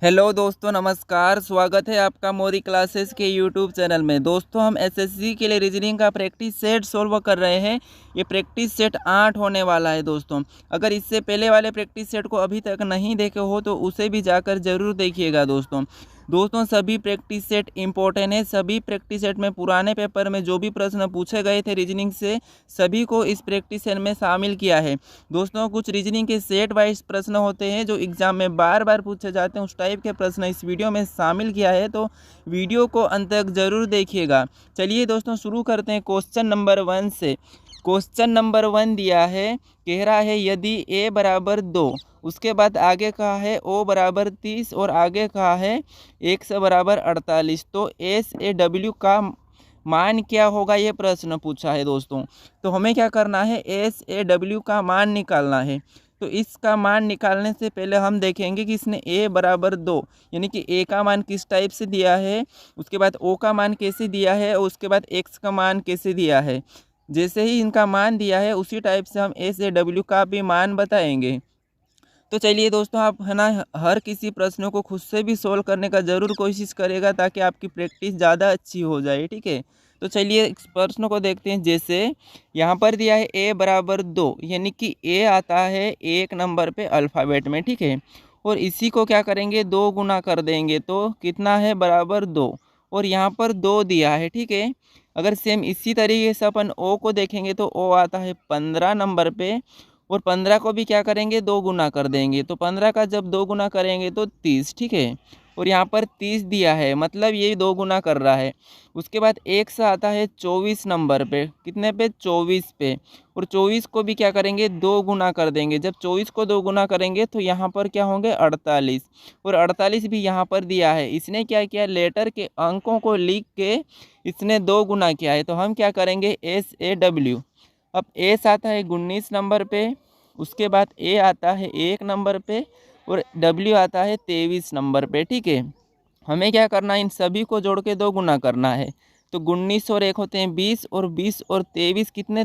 Hello दोस्तों, नमस्कार। स्वागत है आपका मोदी क्लासेस के यूट्यूब चैनल में। दोस्तों, हम एसएससी के लिए रीजनिंग का प्रैक्टिस सेट सोल्व कर रहे हैं। ये प्रैक्टिस सेट 8 होने वाला है। दोस्तों, अगर इससे पहले वाले प्रैक्टिस सेट को अभी तक नहीं देखे हो तो उसे भी जाकर ज़रूर देखिएगा। दोस्तों सभी प्रैक्टिस सेट इंपॉर्टेंट है। सभी प्रैक्टिस सेट में पुराने पेपर में जो भी प्रश्न पूछे गए थे रीजनिंग से, सभी को इस प्रैक्टिस सेट में शामिल किया है। दोस्तों, कुछ रीजनिंग के सेट वाइज प्रश्न होते हैं जो एग्जाम में बार बार पूछे जाते हैं, उस टाइप के प्रश्न इस वीडियो में शामिल किया है, तो वीडियो को अंत तक जरूर देखिएगा। चलिए दोस्तों, शुरू करते हैं क्वेश्चन नंबर 1 से। क्वेश्चन नंबर 1 दिया है, कह रहा है यदि a बराबर 2, उसके बाद आगे कहा है o बराबर 30 और आगे कहा है x बराबर 48, तो एस ए डब्ल्यू का मान क्या होगा, ये प्रश्न पूछा है। दोस्तों, तो हमें क्या करना है, एस ए डब्ल्यू का मान निकालना है। तो इसका मान निकालने से पहले हम देखेंगे कि इसने a बराबर 2 यानी कि a का मान किस टाइप से दिया है, उसके बाद o का मान कैसे दिया है और उसके बाद x का मान कैसे दिया है। जैसे ही इनका मान दिया है उसी टाइप से हम एस ए डब्ल्यू का भी मान बताएंगे। तो चलिए दोस्तों, आप है ना हर किसी प्रश्नों को खुद से भी सोल्व करने का ज़रूर कोशिश करेगा ताकि आपकी प्रैक्टिस ज़्यादा अच्छी हो जाए। ठीक है, तो चलिए इस प्रश्न को देखते हैं। जैसे यहाँ पर दिया है a बराबर 2 यानी कि a आता है 1 नंबर पे अल्फ़ाबेट में। ठीक है, और इसी को क्या करेंगे, 2 गुना कर देंगे तो कितना है, बराबर 2। और यहाँ पर 2 दिया है। ठीक है, अगर सेम इसी तरीके से अपन o को देखेंगे तो o आता है 15 नंबर पे, और 15 को भी क्या करेंगे, 2 गुना कर देंगे, तो 15 का जब 2 गुना करेंगे तो 30। ठीक है, और यहाँ पर 30 दिया है, मतलब ये 2 गुना कर रहा है। उसके बाद एक सा आता है 24 नंबर पे, कितने पे, 24 पे, और 24 को भी क्या करेंगे, 2 गुना कर देंगे। जब 24 को 2 गुना करेंगे तो यहाँ पर क्या होंगे, 48, और 48 भी यहाँ पर दिया है। इसने क्या किया, लेटर के अंकों को लिख के इसने 2 गुना किया है। तो हम क्या करेंगे, एस ए डब्ल्यू। अब एस आता है 19 नंबर पे, उसके बाद ए आता है 1 नंबर पे, और डब्ल्यू आता है 23 नंबर पे। ठीक है, हमें क्या करना है, इन सभी को जोड़ के 2 गुना करना है। तो 19 और 1 होते हैं 20, और 20 और 23 कितने,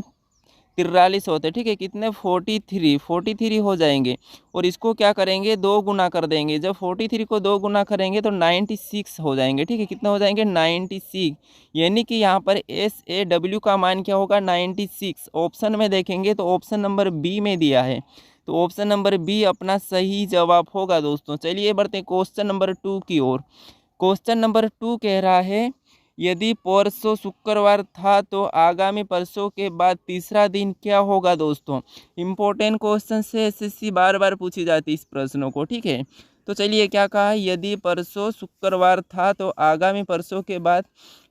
43 होते हैं। ठीक है, कितने, 43 हो जाएंगे। और इसको क्या करेंगे, 2 गुना कर देंगे। जब 43 को 2 गुना करेंगे तो 96 हो जाएंगे। ठीक है, कितने हो जाएंगे, 96, यानी कि यहाँ पर एस ए डब्ल्यू का मान क्या होगा, 96। ऑप्शन में देखेंगे तो ऑप्शन नंबर बी में दिया है, तो ऑप्शन नंबर बी अपना सही जवाब होगा। दोस्तों, चलिए बढ़ते हैं क्वेश्चन नंबर 2 की ओर। क्वेश्चन नंबर 2 कह रहा है, यदि परसों शुक्रवार था तो आगामी परसों के बाद तीसरा दिन क्या होगा। दोस्तों, इम्पोर्टेंट क्वेश्चन से एसएससी बार बार पूछी जाती है इस प्रश्नों को। ठीक है, तो चलिए क्या कहा है, यदि परसों शुक्रवार था तो आगामी परसों के बाद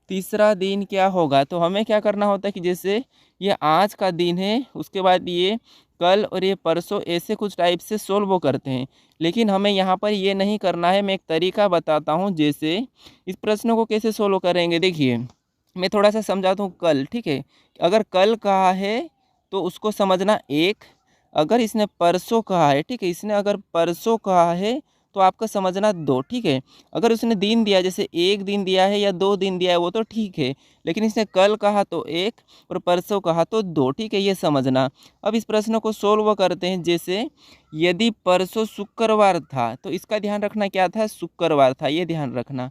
तीसरा दिन क्या होगा। तो हमें क्या करना होता है कि जैसे ये आज का दिन है, उसके बाद ये कल और ये परसों, ऐसे कुछ टाइप से सोल्व करते हैं। लेकिन हमें यहाँ पर ये नहीं करना है। मैं एक तरीका बताता हूँ जैसे इस प्रश्न को कैसे सोल्व करेंगे। देखिए, मैं थोड़ा सा समझाता हूँ। कल, ठीक है, अगर कल कहा है तो उसको समझना 1। अगर इसने परसों कहा है, ठीक है, इसने अगर परसों कहा है तो आपका समझना 2। ठीक है, अगर उसने दिन दिया, जैसे 1 दिन दिया है या 2 दिन दिया है, वो तो ठीक है, लेकिन इसने कल कहा तो 1 और परसों कहा तो 2। ठीक है, ये समझना। अब इस प्रश्न को सोल्व करते हैं। जैसे यदि परसों शुक्रवार था तो इसका ध्यान रखना, क्या था, शुक्रवार था, ये ध्यान रखना।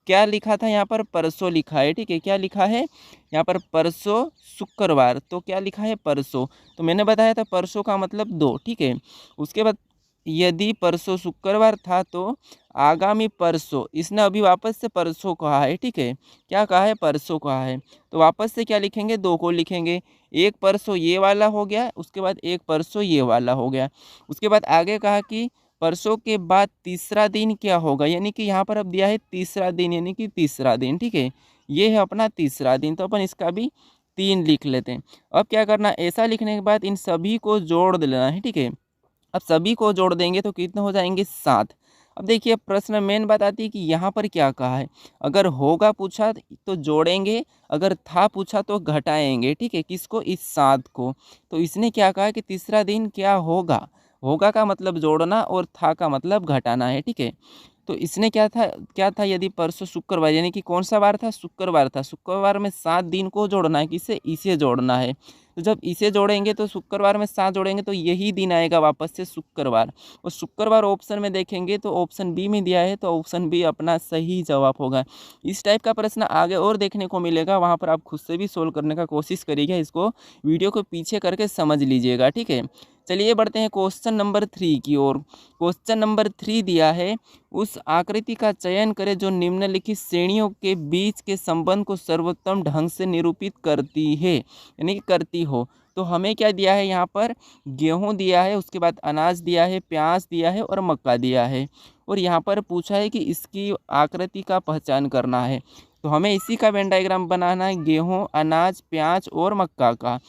क्या लिखा था यहाँ पर, परसों लिखा है। ठीक है, क्या लिखा है यहाँ पर, परसों शुक्रवार, तो क्या लिखा है, परसों। तो मैंने बताया था परसों का मतलब 2। ठीक है, उसके बाद यदि परसों शुक्रवार था तो आगामी परसों, इसने अभी वापस से परसों कहा है। ठीक है, क्या कहा है, परसों कहा है, तो वापस से क्या लिखेंगे, 2 को लिखेंगे। एक परसों ये वाला हो गया, उसके बाद एक परसों ये वाला हो गया। उसके बाद आगे कहा कि परसों के बाद तीसरा दिन क्या होगा, यानी कि यहाँ पर अब दिया है तीसरा दिन, यानी कि तीसरा दिन। ठीक है, ये है अपना तीसरा दिन, तो अपन इसका भी 3 लिख लेते हैं। अब क्या करना, ऐसा लिखने के बाद इन सभी को जोड़ देना है। ठीक है, अब सभी को जोड़ देंगे तो कितने हो जाएंगे, 7। अब देखिए, प्रश्न मेन बात आती है कि यहाँ पर क्या कहा है, अगर होगा पूछा तो जोड़ेंगे, अगर था पूछा तो घटाएंगे। ठीक है, किसको, इस 7 को। तो इसने क्या कहा कि तीसरा दिन क्या होगा, होगा का मतलब जोड़ना और था का मतलब घटाना है। ठीक है, तो इसने क्या था यदि परसों शुक्रवार, यानी कि कौन सा वार था, शुक्रवार था। शुक्रवार में 7 दिन को जोड़ना है, किसे, इसे जोड़ना है। तो जब इसे जोड़ेंगे तो शुक्रवार में 7 जोड़ेंगे तो यही दिन आएगा वापस से शुक्रवार। और शुक्रवार ऑप्शन में देखेंगे तो ऑप्शन बी में दिया है, तो ऑप्शन बी अपना सही जवाब होगा। इस टाइप का प्रश्न आगे और देखने को मिलेगा, वहाँ पर आप खुद से भी सोल्व करने का कोशिश करिएगा। इसको वीडियो को पीछे करके समझ लीजिएगा, ठीक है। चलिए बढ़ते हैं क्वेश्चन नंबर 3 की ओर। क्वेश्चन नंबर 3 दिया है, उस आकृति का चयन करें जो निम्नलिखित श्रेणियों के बीच के संबंध को सर्वोत्तम ढंग से निरूपित करती है, यानी कि करती हो। तो हमें क्या दिया है यहाँ पर, गेहूं दिया है, उसके बाद अनाज दिया है, प्याज दिया है और मक्का दिया है। और यहाँ पर पूछा है कि इसकी आकृति का पहचान करना है। तो हमें इसी का वेन डायग्राम बनाना है, गेहूं, अनाज, प्याज और मक्का का।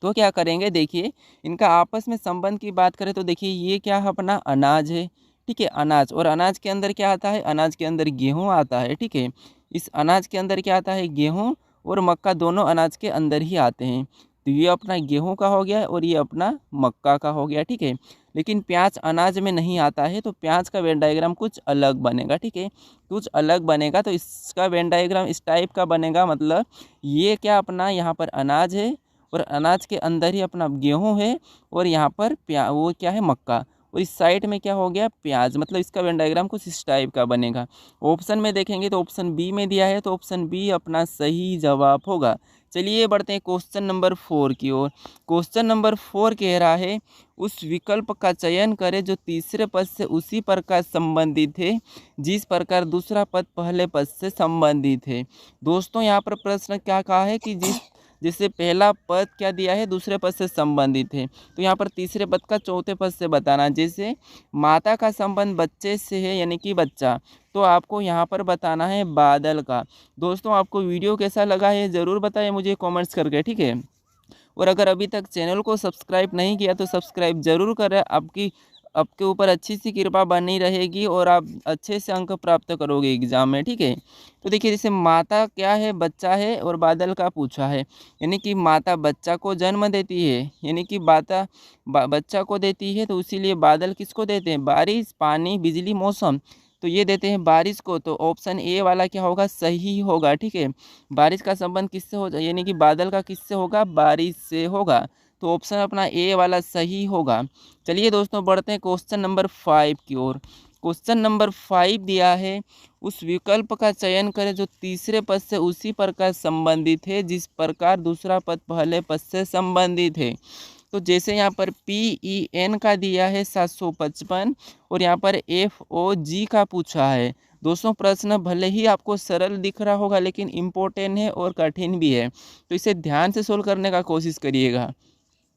तो क्या करेंगे, देखिए इनका आपस में संबंध की बात करें तो देखिए ये क्या है, अपना अनाज है, ठीक है, अनाज। और अनाज के अंदर क्या आता है, अनाज के अंदर गेहूं आता है, ठीक है। इस अनाज के अंदर क्या आता है, गेहूं और मक्का दोनों अनाज के अंदर ही आते हैं। तो ये अपना गेहूं का हो गया और ये अपना मक्का का हो गया, ठीक है। लेकिन प्याज अनाज में नहीं आता है, तो प्याज का वेन डायग्राम कुछ अलग बनेगा, ठीक है, कुछ अलग बनेगा। तो इसका वेन डायग्राम इस टाइप का बनेगा, मतलब ये क्या अपना यहाँ पर अनाज है और अनाज के अंदर ही अपना गेहूं है और यहाँ पर वो क्या है, मक्का। और इस साइड में क्या हो गया, प्याज। मतलब इसका वेन डायग्राम कुछ इस टाइप का बनेगा। ऑप्शन में देखेंगे तो ऑप्शन बी में दिया है, तो ऑप्शन बी अपना सही जवाब होगा। चलिए बढ़ते हैं क्वेश्चन नंबर 4 की ओर। क्वेश्चन नंबर 4 कह रहा है, उस विकल्प का चयन करें जो तीसरे पद से उसी प्रकार संबंधित है जिस प्रकार दूसरा पद पहले पद से संबंधित है। दोस्तों यहाँ पर प्रश्न क्या कहा है कि जिससे पहला पद क्या दिया है, दूसरे पद से संबंधित है। तो यहाँ पर तीसरे पद का चौथे पद से बताना। जैसे माता का संबंध बच्चे से है, यानी कि बच्चा, तो आपको यहाँ पर बताना है बादल का। दोस्तों आपको वीडियो कैसा लगा है ज़रूर बताइए मुझे कमेंट्स करके, ठीक है। और अगर अभी तक चैनल को सब्सक्राइब नहीं किया तो सब्सक्राइब जरूर करें। आपके ऊपर अच्छी सी कृपा बनी रहेगी और आप अच्छे से अंक प्राप्त करोगे एग्जाम में, ठीक है। तो देखिए जैसे माता क्या है, बच्चा है और बादल का पूछा है, यानी कि माता बच्चा को जन्म देती है, यानी कि बच्चा को देती है, तो इसीलिए बादल किसको देते हैं, बारिश, पानी, बिजली, मौसम। तो ये देते हैं बारिश को, तो ऑप्शन ए वाला क्या होगा, सही होगा, ठीक है। बारिश का संबंध किससे हो, यानी कि बादल का किससे होगा, बारिश से होगा। तो ऑप्शन अपना ए वाला सही होगा। चलिए दोस्तों बढ़ते हैं क्वेश्चन नंबर 5 की ओर। क्वेश्चन नंबर 5 दिया है, उस विकल्प का चयन करें जो तीसरे पद से उसी प्रकार संबंधित है जिस प्रकार दूसरा पद पहले पद से संबंधित है। तो जैसे यहाँ पर PEN का दिया है 755 और यहाँ पर FOG का पूछा है। दोस्तों प्रश्न भले ही आपको सरल दिख रहा होगा लेकिन इम्पोर्टेंट है और कठिन भी है, तो इसे ध्यान से सोल्व करने का कोशिश करिएगा।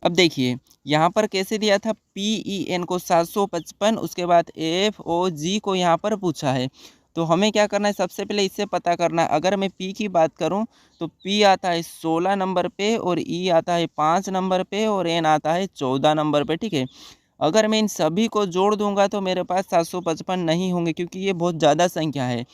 अब देखिए यहाँ पर कैसे दिया था, PEN को 755, उसके बाद FOG को यहाँ पर पूछा है। तो हमें क्या करना है, सबसे पहले इससे पता करना है। अगर मैं P की बात करूँ तो P आता है 16 नंबर पे और E आता है 5 नंबर पे और N आता है 14 नंबर पे, ठीक है। अगर मैं इन सभी को जोड़ दूंगा तो मेरे पास 755 नहीं होंगे क्योंकि ये बहुत ज़्यादा संख्या है।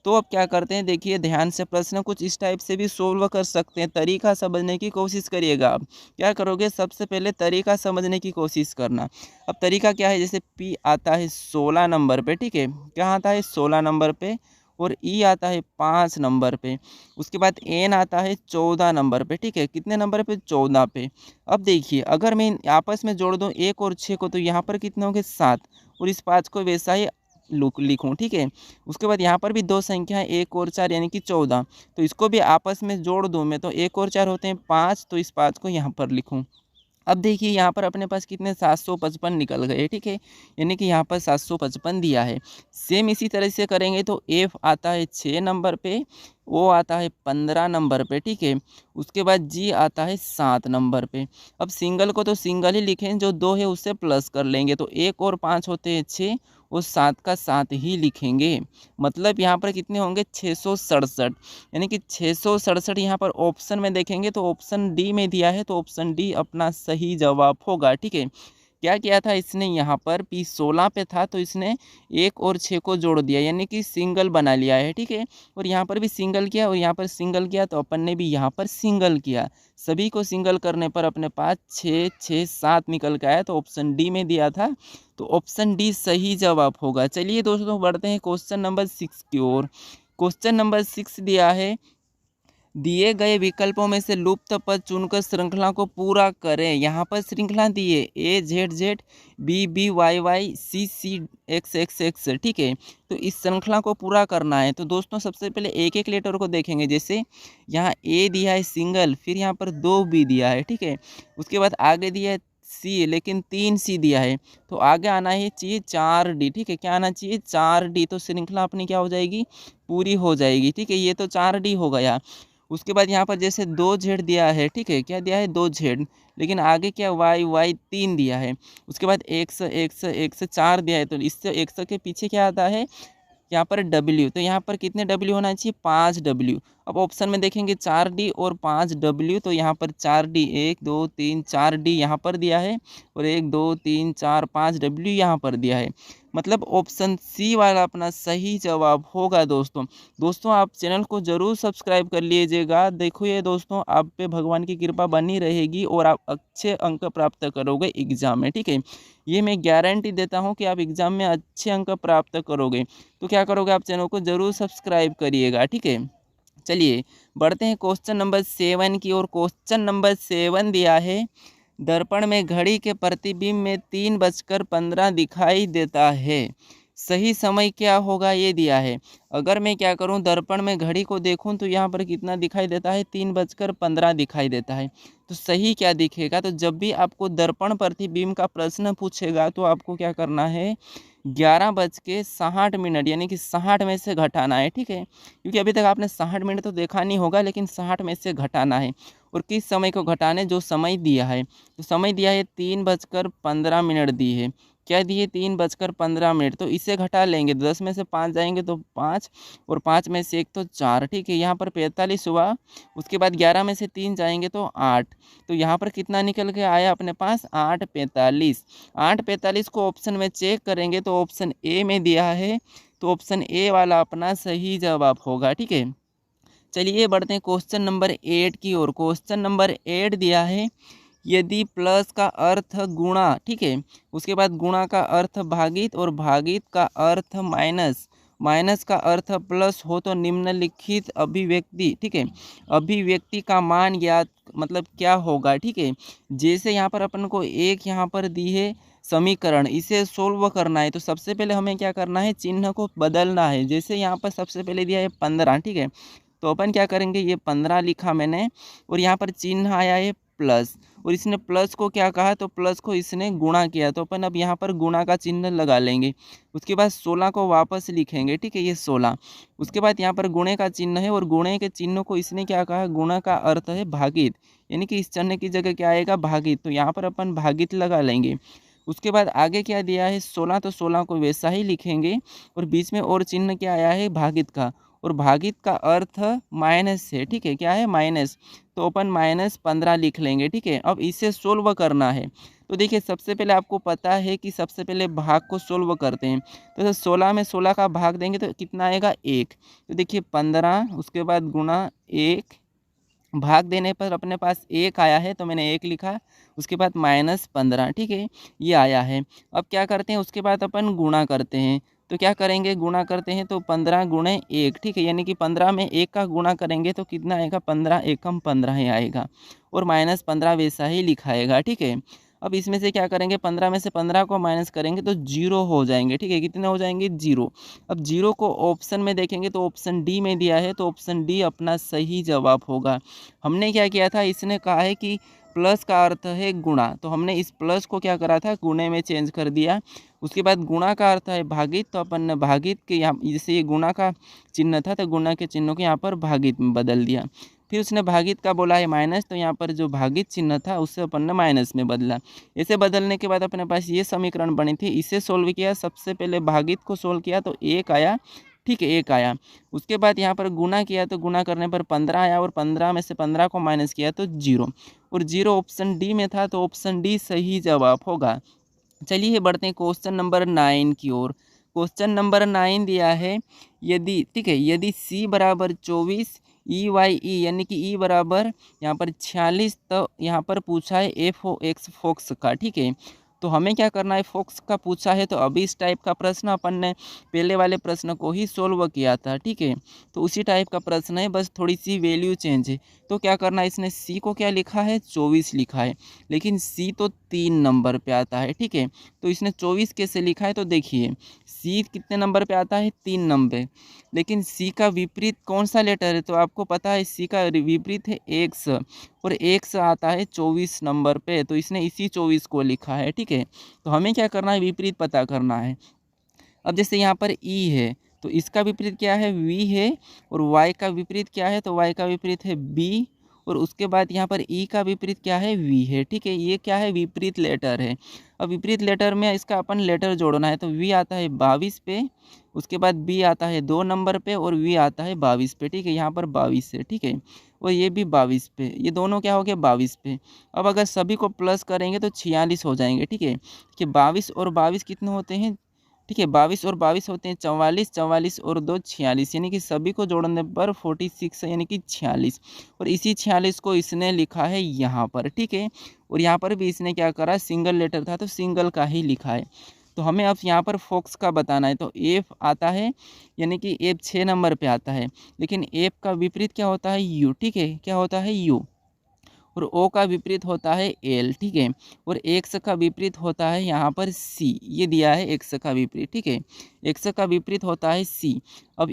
तो अब क्या करते हैं, देखिए ध्यान से प्रश्न कुछ इस टाइप से भी सोल्व कर सकते हैं। तरीका समझने की कोशिश करिएगा। आप क्या करोगे, सबसे पहले तरीका समझने की कोशिश करना। अब तरीका क्या है, जैसे P आता है 16 नंबर पे, ठीक है, क्या आता है 16 नंबर पे, और E आता है 5 नंबर पे, उसके बाद N आता है 14 नंबर पे, ठीक है, कितने नंबर पे, 14 पे। अब देखिए अगर मैं आपस में जोड़ दूँ 1 और 6 को तो यहाँ पर कितने होंगे, 7, और इस 5 को वैसा ही लिखूँ, ठीक है। उसके बाद यहाँ पर भी दो संख्या है 1 और 4 यानी कि 14, तो इसको भी आपस में जोड़ दूँ मैं तो 1 और 4 होते हैं 5, तो इस 5 को यहाँ पर लिखूँ। अब देखिए यहाँ पर अपने पास कितने 755 निकल गए, ठीक है, यानी कि यहाँ पर 755 दिया है। सेम इसी तरह से करेंगे तो F आता है 6 नंबर पे, O आता है 15 नंबर पे, ठीक है, उसके बाद G आता है 7 नंबर पे। अब सिंगल को तो सिंगल ही लिखें, जो 2 है उससे प्लस कर लेंगे, तो 1 और 5 होते हैं 6, और 7 का 7 ही लिखेंगे। मतलब यहाँ पर कितने होंगे, 667, यानी कि 667 यहाँ पर ऑप्शन में देखेंगे तो ऑप्शन डी में दिया है, तो ऑप्शन डी अपना सही जवाब होगा, ठीक है। क्या किया था इसने, यहाँ पर P 16 पे था तो इसने 1 और 6 को जोड़ दिया, यानी कि सिंगल बना लिया है, ठीक है। और यहाँ पर भी सिंगल किया और यहाँ पर सिंगल किया, तो अपन ने भी यहाँ पर सिंगल किया। सभी को सिंगल करने पर अपने पास 6 6 7 निकल के आया, तो ऑप्शन डी में दिया था, तो ऑप्शन डी सही जवाब होगा। चलिए दोस्तों बढ़ते हैं क्वेश्चन नंबर 6 की ओर। क्वेश्चन नंबर 6 दिया है, दिए गए विकल्पों में से लुप्त पद चुनकर श्रृंखला को पूरा करें। यहाँ पर श्रृंखला दिए A Z Z B B Y Y C C X X X, ठीक है। तो इस श्रृंखला को पूरा करना है। तो दोस्तों सबसे पहले एक एक लेटर को देखेंगे। जैसे यहाँ A दिया है सिंगल, फिर यहाँ पर 2 B दिया है, ठीक है। उसके बाद आगे दिया है C, लेकिन 3 C दिया है, तो आगे आना ही चाहिए 4 D, ठीक है। क्या आना चाहिए 4 D, तो श्रृंखला अपनी क्या हो जाएगी, पूरी हो जाएगी, ठीक है। ये तो 4 D हो गया। उसके बाद यहाँ पर जैसे 2 Z दिया है, ठीक है। क्या दिया है 2 Z, लेकिन आगे क्या Y Y 3 दिया है। उसके बाद X X X 4 दिया है, तो इससे X के पीछे क्या आता है यहाँ पर W, तो यहाँ पर कितने W होना चाहिए 5 W। अब ऑप्शन में देखेंगे 4 D और 5 W, तो यहाँ पर 4 D 1 2 3 4 D यहाँ पर दिया है, और 1 2 3 4 5 W यहाँ पर दिया है। मतलब ऑप्शन सी वाला अपना सही जवाब होगा। दोस्तों आप चैनल को ज़रूर सब्सक्राइब कर लीजिएगा। देखो ये दोस्तों, आप पे भगवान की कृपा बनी रहेगी और आप अच्छे अंक प्राप्त करोगे एग्जाम में, ठीक है। ये मैं गारंटी देता हूँ कि आप एग्जाम में अच्छे अंक प्राप्त करोगे। तो क्या करोगे, आप चैनल को ज़रूर सब्सक्राइब करिएगा, ठीक है। चलिए बढ़ते हैं क्वेश्चन नंबर 7 की ओर। क्वेश्चन नंबर 7 दिया है, दर्पण में घड़ी के प्रतिबिंब में 3:15 दिखाई देता है, सही समय क्या होगा, ये दिया है। अगर मैं क्या करूं, दर्पण में घड़ी को देखूं तो यहाँ पर कितना दिखाई देता है 3:15 दिखाई देता है, तो सही क्या दिखेगा। तो जब भी आपको दर्पण प्रतिबिंब का प्रश्न पूछेगा तो आपको क्या करना है, 11:60 यानी कि 60 में से घटाना है, ठीक है। क्योंकि अभी तक आपने 60 मिनट तो देखा नहीं होगा, लेकिन 60 में से घटाना है। और किस समय को घटाने, जो समय दिया है, तो समय दिया है 3:15 दी है। क्या दिए 3:15, तो इसे घटा लेंगे, 10 में से 5 जाएंगे तो 5, और 5 में से 1 तो 4, ठीक है। यहाँ पर 45 हुआ। उसके बाद 11 में से 3 जाएंगे तो 8, तो यहाँ पर कितना निकल के आया अपने पास 8:45। 8:45 को ऑप्शन में चेक करेंगे तो ऑप्शन ए में दिया है, तो ऑप्शन ए वाला अपना सही जवाब होगा, ठीक है। चलिए बढ़ते हैं क्वेश्चन नंबर 8 की ओर। क्वेश्चन नंबर 8 दिया है, यदि प्लस का अर्थ गुणा, ठीक है, उसके बाद गुणा का अर्थ भागित और भागित का अर्थ माइनस, माइनस का अर्थ प्लस हो तो निम्नलिखित अभिव्यक्ति, ठीक है, अभिव्यक्ति का मान ज्ञात मतलब क्या होगा, ठीक है। जैसे यहाँ पर अपन को एक यहाँ पर दी है समीकरण, इसे सोल्व करना है, तो सबसे पहले हमें क्या करना है, चिन्ह को बदलना है। जैसे यहाँ पर सबसे पहले दिया है 15, ठीक है, तो अपन क्या करेंगे, ये 15 लिखा मैंने, और यहाँ पर चिन्ह आया है प्लस, और इसने प्लस को क्या कहा, तो प्लस को इसने गुणा किया, तो अपन अब यहाँ पर गुणा का चिन्ह लगा लेंगे। उसके बाद 16 को वापस लिखेंगे, ठीक है, ये 16। उसके बाद यहाँ पर गुणे का चिन्ह है, और गुणे के चिन्ह को इसने क्या कहा, गुणा का अर्थ है भागित, यानी कि इस चिन्ह की जगह क्या आएगा, भागित, तो यहाँ पर अपन भागित लगा लेंगे। उसके बाद आगे क्या दिया है 16, तो 16 को वैसा ही लिखेंगे, और बीच में और चिन्ह क्या आया है भागित का, और भागित का अर्थ माइनस है, ठीक है, क्या है माइनस, तो अपन -15 लिख लेंगे, ठीक है। अब इसे सोल्व करना है, तो देखिए सबसे पहले आपको पता है कि सबसे पहले भाग को सोल्व करते हैं, तो 16 में 16 का भाग देंगे तो कितना आएगा 1, तो देखिए 15, उसके बाद गुणा 1, भाग देने पर अपने पास 1 आया है, तो मैंने 1 लिखा, उसके बाद -15, ठीक है, ये आया है। अब क्या करते हैं, उसके बाद अपन गुणा करते हैं, तो क्या करेंगे, गुणा करते हैं तो 15 गुणे 1, ठीक है, यानी कि 15 में 1 का गुणा करेंगे तो कितना आएगा, 15 एकम 15 ही आएगा, और -15 वैसा ही लिखाएगा, ठीक है। अब इसमें से क्या करेंगे, 15 में से 15 को माइनस करेंगे तो 0 हो जाएंगे, ठीक है, कितने हो जाएंगे 0। अब 0 को ऑप्शन में देखेंगे तो ऑप्शन डी में दिया है, तो ऑप्शन डी अपना सही जवाब होगा। हमने क्या किया था, इसने कहा है कि प्लस का अर्थ है गुणा, तो हमने इस प्लस को क्या करा था, गुणे में चेंज कर दिया। उसके बाद गुणा का अर्थ है भागित, तो अपन ने भागित के यहाँ, जैसे ये गुणा का चिन्ह था तो गुणा के चिन्हों को यहाँ पर भागित में बदल दिया। फिर उसने भागित का बोला है माइनस, तो यहाँ पर जो भागित चिन्ह था उससे अपन ने माइनस में बदला। इसे बदलने के बाद अपने पास ये समीकरण बनी थी, इसे सोल्व किया, सबसे पहले भागित को सोल्व किया तो 1 आया, ठीक है, 1 आया। उसके बाद यहाँ पर गुणा किया तो गुणा करने पर 15 आया, और 15 में से 15 को माइनस किया तो 0, और 0 ऑप्शन डी में था, तो ऑप्शन डी सही जवाब होगा। चलिए बढ़ते हैं क्वेश्चन नंबर 9 की ओर। क्वेश्चन नंबर 9 दिया है, यदि ठीक है, यदि सी बराबर 24, ई वाई ई यानी कि ई बराबर यहाँ पर 46, तो यहाँ पर पूछा है एफ ओ एक्स फोक्स का। ठीक है, तो हमें क्या करना है, फोक्स का पूछा है, तो अभी इस टाइप का प्रश्न अपन ने पहले वाले प्रश्न को ही सोल्व किया था। ठीक है, तो उसी टाइप का प्रश्न है, बस थोड़ी सी वैल्यू चेंज है। तो क्या करना है, इसने सी को क्या लिखा है, 24 लिखा है, लेकिन सी तो 3 नंबर पे आता है। ठीक है, तो इसने 24 कैसे लिखा है, तो देखिए सी कितने नंबर पे आता है, 3 नंबर, लेकिन सी का विपरीत कौन सा लेटर है, तो आपको पता है सी का विपरीत है एक्स, और एक्स आता है 24 नंबर पे, तो इसने इसी 24 को लिखा है। ठीक है, तो हमें क्या करना है, विपरीत पता करना है। अब जैसे यहाँ पर ई है, तो इसका विपरीत क्या है, वी है, और वाई का विपरीत क्या है, तो वाई का विपरीत है बी, और उसके बाद यहाँ पर ई का विपरीत क्या है, वी है। ठीक है, ये क्या है, विपरीत लेटर है। अब विपरीत लेटर में इसका अपन लेटर जोड़ना है, तो वी आता है 22 पे, उसके बाद बी आता है 2 नंबर पे, और वी आता है 22 पे। ठीक है, यहाँ पर 22 है। ठीक है, और ये भी 22 पे, ये दोनों क्या हो गए, 22 पे। अब अगर सभी को प्लस करेंगे तो 46 हो जाएंगे। ठीक है, कि 22 और 22 कितने होते हैं, ठीक है, 22 और 22 होते हैं 44, 44 और 2 46, यानी कि सभी को जोड़ने पर 46 यानी कि 46, और इसी 46 को इसने लिखा है यहाँ पर। ठीक है, और यहाँ पर भी इसने क्या करा, सिंगल लेटर था तो सिंगल का ही लिखा है। तो हमें अब यहाँ पर फोक्स का बताना है, तो एफ आता है, यानी कि एफ 6 नंबर पे आता है, लेकिन एफ का विपरीत क्या होता है, यू। ठीक है, क्या होता है, यू, और ओ का विपरीत होता है एल। ठीक है, और एक्स का विपरीत होता है यहाँ पर सी, ये दिया है एक्स का विपरीत। ठीक है, एक्स का विपरीत होता है सी। अब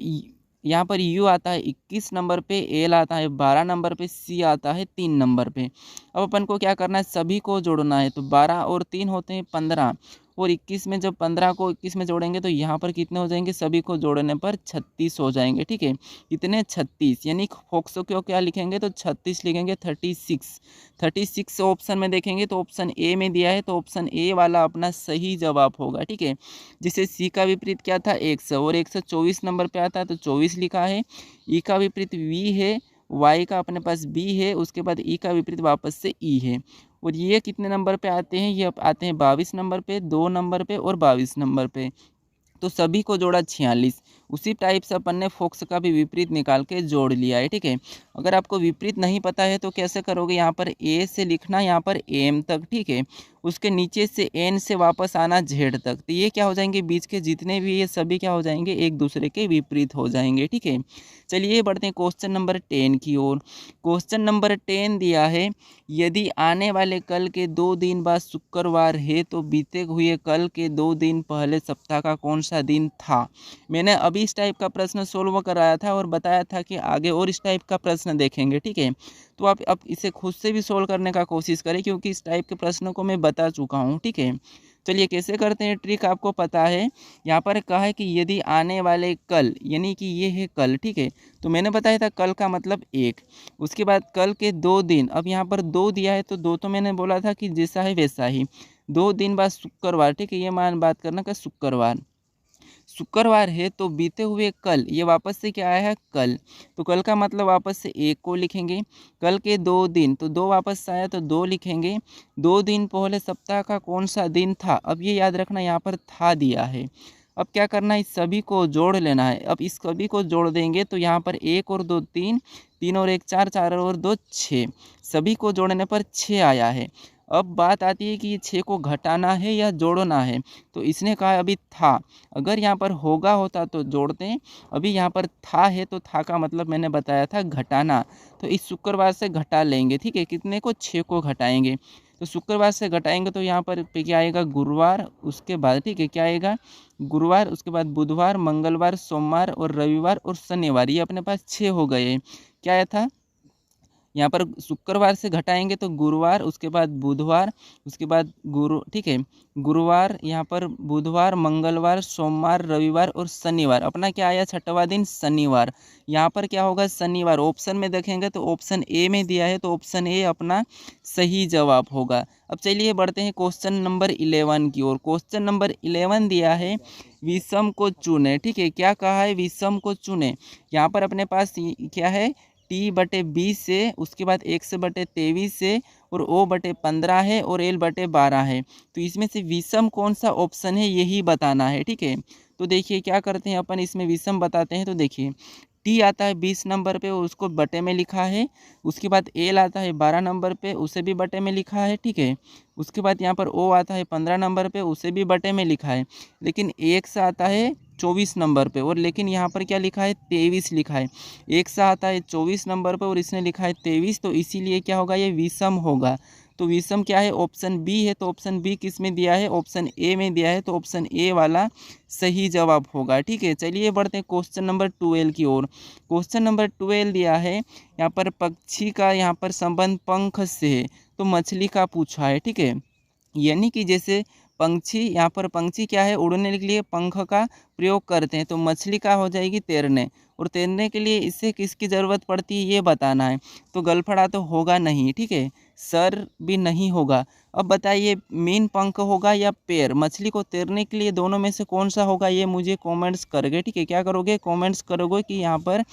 यहाँ पर यू आता है 21 नंबर पे, एल आता है 12 नंबर पे, सी आता है 3 नंबर पे। अब अपन को क्या करना है, सभी को जोड़ना है, तो 12 और 3 होते हैं 15, और 21 में जब 15 को 21 में जोड़ेंगे तो यहाँ पर कितने हो जाएंगे, सभी को जोड़ने पर 36 हो जाएंगे। ठीक है, कितने, 36, यानी फोक्सो को क्या लिखेंगे, तो 36 लिखेंगे, 36। 36 ऑप्शन में देखेंगे तो ऑप्शन ए में दिया है, तो ऑप्शन ए वाला अपना सही जवाब होगा। ठीक है, जिसे सी का विपरीत क्या था, एक्स, और 124 नंबर पे आता है तो 24 लिखा है। ई का विपरीत वी है, वाई का अपने पास बी है, उसके बाद ई का विपरीत वापस से ई है, और ये कितने नंबर पे आते हैं, ये आते हैं 22 नंबर पे, 2 नंबर पे और 22 नंबर पे। तो सभी को जोड़ा 46। उसी टाइप से अपन ने फोक्स का भी विपरीत निकाल के जोड़ लिया है। ठीक है, अगर आपको विपरीत नहीं पता है तो कैसे करोगे, यहाँ पर ए से लिखना, यहाँ पर एम तक। ठीक है, उसके नीचे से एन से वापस आना जेड तक, तो ये क्या हो जाएंगे, बीच के जितने भी ये सभी क्या हो जाएंगे, एक दूसरे के विपरीत हो जाएंगे। ठीक है, चलिए बढ़ते हैं क्वेश्चन नंबर 10 की ओर। क्वेश्चन नंबर 10 दिया है, यदि आने वाले कल के 2 दिन बाद शुक्रवार है तो बीते हुए कल के 2 दिन पहले सप्ताह का कौन सा दिन था। मैंने अभी इस टाइप का प्रश्न सोल्व कराया था और बताया था कि आगे और इस टाइप का प्रश्न देखेंगे। ठीक है, तो आप अब इसे खुद से भी सोल्व करने का कोशिश करें, क्योंकि इस टाइप के प्रश्नों को मैं बता चुका हूँ। ठीक है, चलिए कैसे करते हैं, ट्रिक आपको पता है। यहाँ पर कहा है कि यदि आने वाले कल, यानी कि ये है कल। ठीक है, तो मैंने बताया था कल का मतलब 1, उसके बाद कल के 2 दिन, अब यहाँ पर 2 दिया है तो 2 तो मैंने बोला था कि जैसा है वैसा ही, 2 दिन बाद शुक्रवार। ठीक है, ये मान बात करना का शुक्रवार, शुक्रवार है तो बीते हुए कल, ये वापस से क्या आया है, कल, तो कल का मतलब वापस से 1 को लिखेंगे। कल के 2 दिन, तो 2 वापस से आया तो 2 लिखेंगे। 2 दिन पहले सप्ताह का कौन सा दिन था, अब ये याद रखना, यहाँ पर था दिया है। अब क्या करना है, इस सभी को जोड़ लेना है। अब इस सभी को जोड़ देंगे तो यहाँ पर 1 और 2 3, 3 और 1 4, 4 और 2 6, सभी को जोड़ने पर 6 आया है। अब बात आती है कि ये 6 को घटाना है या जोड़ना है, तो इसने कहा अभी था, अगर यहाँ पर होगा होता तो जोड़ते हैं, अभी यहाँ पर था है तो था का मतलब मैंने बताया था घटाना, तो इस शुक्रवार से घटा लेंगे। ठीक है, कितने को, 6 को घटाएंगे, तो शुक्रवार से घटाएंगे तो यहाँ पर पे क्या आएगा, गुरुवार, उसके बाद ठीक है क्या आएगा, गुरुवार, उसके बाद बुधवार, मंगलवार, सोमवार और रविवार और शनिवार, ये अपने पास 6 हो गए। क्या आया था, यहाँ पर शुक्रवार से घटाएंगे तो गुरुवार, उसके बाद बुधवार, उसके बाद ठीक है, गुरुवार, यहाँ पर बुधवार, मंगलवार, सोमवार, रविवार और शनिवार, अपना क्या आया, 6वां दिन शनिवार। यहाँ पर क्या होगा, शनिवार, ऑप्शन में देखेंगे तो ऑप्शन ए में दिया है, तो ऑप्शन ए अपना सही जवाब होगा। अब चलिए बढ़ते हैं क्वेश्चन नंबर 11 की ओर। क्वेश्चन नंबर 11 दिया है, विषम को चुने। ठीक है, क्या कहा है, विषम को चुने। यहाँ पर अपने पास क्या है, T/20 से, उसके बाद X/23 से, और O/15 है और L/12 है। तो इसमें से विषम कौन सा ऑप्शन है यही बताना है, ठीक है। तो देखिए क्या करते हैं अपन, इसमें विषम बताते हैं। तो देखिए टी आता है 20 नंबर पे, उसको बटे में लिखा है। उसके बाद एल आता है 12 नंबर पे, उसे भी बटे में लिखा है, ठीक है। उसके बाद यहाँ पर ओ आता है 15 नंबर पे, उसे भी बटे में लिखा है। लेकिन एक सा आता है 24 नंबर पे, और लेकिन यहाँ पर क्या लिखा है 23 लिखा है। एक सा आता है 24 नंबर पे और इसने लिखा है 23, तो इसीलिए क्या होगा, ये विषम होगा। तो विषम क्या है, ऑप्शन बी है। तो ऑप्शन बी किस में दिया है, ऑप्शन ए में दिया है। तो ऑप्शन ए वाला सही जवाब होगा, ठीक है। चलिए बढ़ते हैं क्वेश्चन नंबर 12 की ओर। क्वेश्चन नंबर 12 दिया है यहाँ पर, पक्षी का यहाँ पर संबंध पंख से है, तो मछली का पूछा है, ठीक है। यानी कि जैसे पंछी, यहाँ पर पंछी क्या है, उड़ने के लिए पंख का प्रयोग करते हैं, तो मछली का हो जाएगी तैरने, और तैरने के लिए इससे किसकी ज़रूरत पड़ती है ये बताना है। तो गलफड़ा तो होगा नहीं, ठीक है। सर भी नहीं होगा। अब बताइए मीन पंख होगा या पैर, मछली को तैरने के लिए दोनों में से कौन सा होगा, ये मुझे कमेंट्स करोगे, ठीक है। क्या करोगे, कमेंट्स करोगे कि यहाँ पर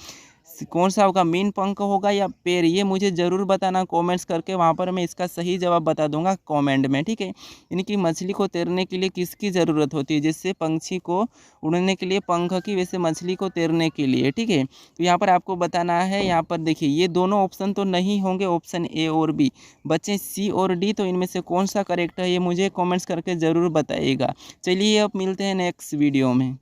कौन सा होगा, मीन पंख होगा या पैर, ये मुझे ज़रूर बताना कमेंट्स करके। वहाँ पर मैं इसका सही जवाब बता दूंगा कमेंट में, ठीक है। यानी कि मछली को तैरने के लिए किसकी ज़रूरत होती है, जैसे पंछी को उड़ने के लिए पंख की, वैसे मछली को तैरने के लिए, ठीक है। तो यहाँ पर आपको बताना है, यहाँ पर देखिए ये दोनों ऑप्शन तो नहीं होंगे, ऑप्शन ए और बी बच्चे, सी और डी। तो इनमें से कौन सा करेक्ट है ये मुझे कमेंट्स करके ज़रूर बताइएगा। चलिए अब मिलते हैं नेक्स्ट वीडियो में।